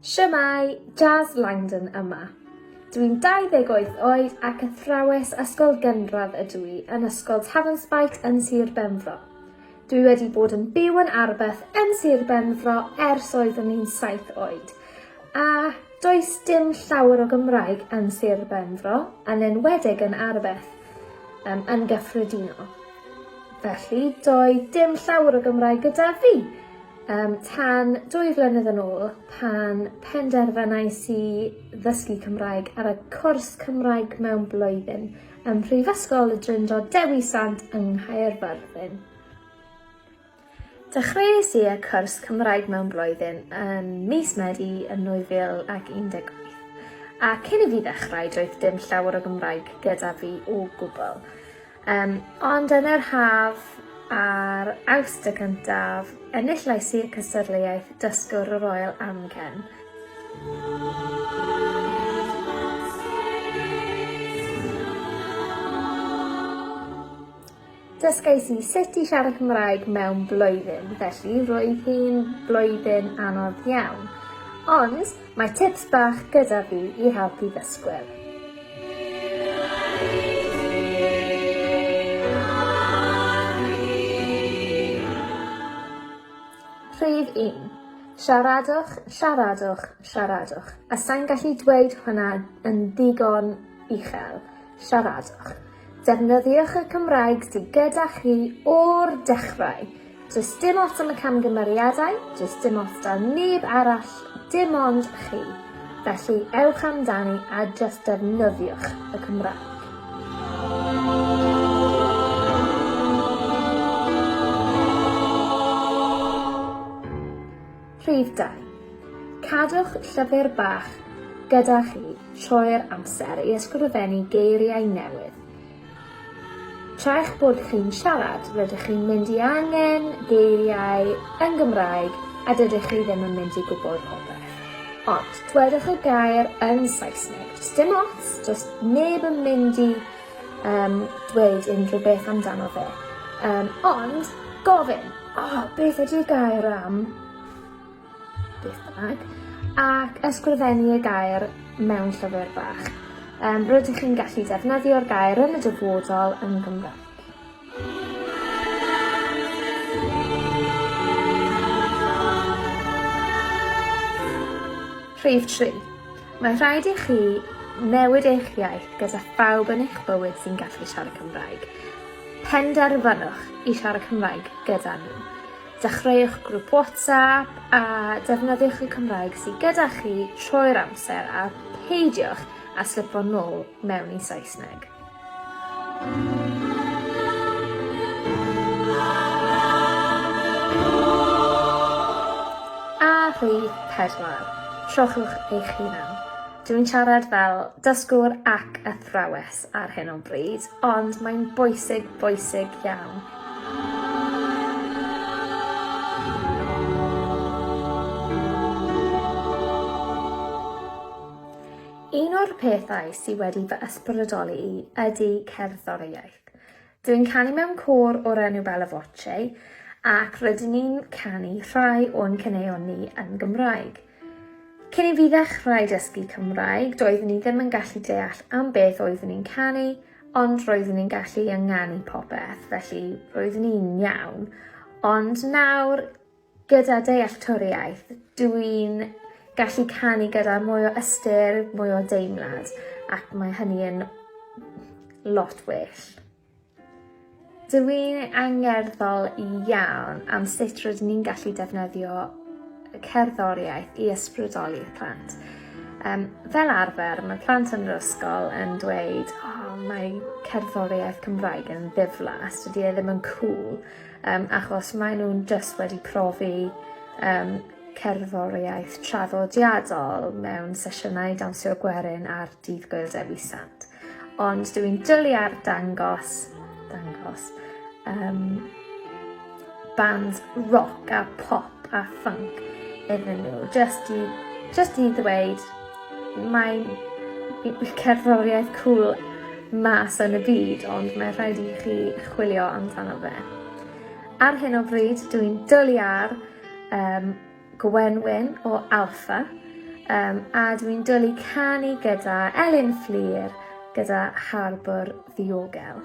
Shwmai, Jazz Langdon yma. Dwi'n 28 oed ac athrawes ysgol gynradd ydw i yn ysgol Tafan Spite yn Sir Benfro. Dwi wedi bod yn byw yn Arbeth yn Sir Benfro ers oeddwn i'n 7 oed. A does dim llawer o Gymraeg yn Sir Benfro, yn enwedig yn Arbeth yn gyffredinol. Felly, doedd dim llawer o Gymraeg gyda fi. Tan 2 flynedd yn ôl, pan penderfynais i ddysgu Cymraeg ar y cwrs Cymraeg mewn blwyddyn ym Mhrifysgol y Drindod Dewi Sant yng Nghaerfyrddin. Dechreuais i y cwrs Cymraeg mewn blwyddyn yn mis Medi yn 2018. A cyn i fi ddechrau, doedd dim llawer o Gymraeg gyda fi o gwbl. Ond yn yr haf ar Awst y cyntaf, enillais i'r cystadleuaeth Dysgwr y Royal Amgen. Dysgais i sut i siarad Cymraeg mewn blwyddyn, felly roedd hi'n blwyddyn anodd iawn. Ond mae tips bach gyda fi i helpu ddysgwyr. Rhif 1. Siaradwch, siaradwch, siaradwch. A sa'n gallu dweud hwnna yn ddigon uchel. Siaradwch. Defnyddiwch y Cymraeg sydd gyda chi o'r dechrau. Does dim ots am y camgymeriadau, does dim ots am neb arall, dim ond chi. Felly ewch amdani a jyst defnyddiwch y Cymraeg. Rhif 2. Cadwch llyfr bach gyda chi trwy'r amser i ysgrifennu geiriau newydd. Tra eich bod chi'n siarad, rydych chi'n mynd i angen geiriau yn Gymraeg a dydych chi ddim yn mynd i gwybod popeth. Ond dwedwch y gair yn Saesneg. Does dim ots, does neb yn mynd i dweud unrhyw beth amdano fe. Ond gofyn, beth ydy'r gair am? Beth bynnag, ac ysgrifennu y gair mewn llyfr bach. Rydych chi'n gallu defnyddio'r gair yn y dyfodol yn Gymraeg. Rhif 3. Mae rhaid i chi newid eich iaith gyda phawb yn eich bywyd sy'n gallu siarad Cymraeg. Penderfynwch i siarad Cymraeg gyda nhw. Dechreuwch grŵp WhatsApp a defnyddiwch y Cymraeg sydd gyda chi trwy'r amser a peidiwch a slipo nôl mewn i Saesneg. A rhif 4. Trochwch eich hunan. Dwi'n siarad fel dysgwr ac athrawes ar hyn o bryd, ond mae'n bwysig iawn. Un o'r pethau sydd wedi fy ysbrydoli i ydy cerddoriaeth. Dwi'n canu mewn côr o'r enw Bela Voce ac rydyn ni'n canu rhai o'n caneuon ni yn Gymraeg. Cyn i fi ddechrau dysgu Cymraeg, doeddwn ni ddim yn gallu deall am beth oeddwn ni'n canu, ond roeddwn ni'n gallu ynganu popeth, felly roeddwn ni'n iawn. Ond nawr, gyda dealltwriaeth, dwi'n gallu canu gyda mwy o ystyr, mwy o deimlad, ac mae hynny yn lot well. Dwi'n angerddol iawn am sut rydyn ni'n gallu defnyddio cerddoriaeth i ysbrydoli'r plant. Fel arfer, mae plant yn yr ysgol yn dweud, mae cerddoriaeth Cymraeg yn ddiflas, dydy e ddim yn cool, achos mae nhw'n jyst wedi profi cerddoriaeth traddodiadol mewn sesiynau dawnsio gwerin ar dydd Gŵyl Dewi Sant. Ond dwi'n dwlu ar dangos bands rock a pop a funk iddyn nhw. Just i ddweud, mae cerddoriaeth cool mas yn y byd, ond mae rhaid i chi chwilio amdano fe. Ar hyn o bryd, dwi'n dwlu ar Gwenwyn o Alpha a dwi'n dwlu canu gyda Elin Fflir gyda Harbwr Ddiogel.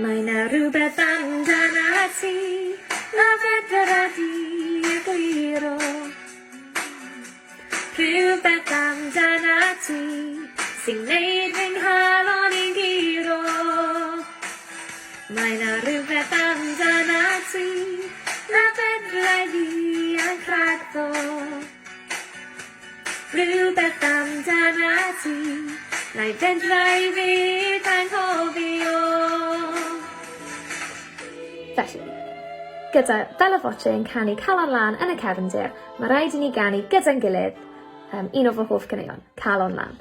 Mae 'na rhywbeth amdana ti, a fedra di egluro. Rhywbeth amdana ti, sy'n neud fy nghalon i'n giro. Mae 'na rhywbeth amdana ti, a fedra di a'n cragddo. Rhywbeth amdana ti, na'i fedra i fydd anghofio. Felly, gyda fel y fotio yn canu Calon Lan yn y cefndir, mae rhaid i ni ganu gyda'n gilydd un o fy hoff caneuon, Calon Lan.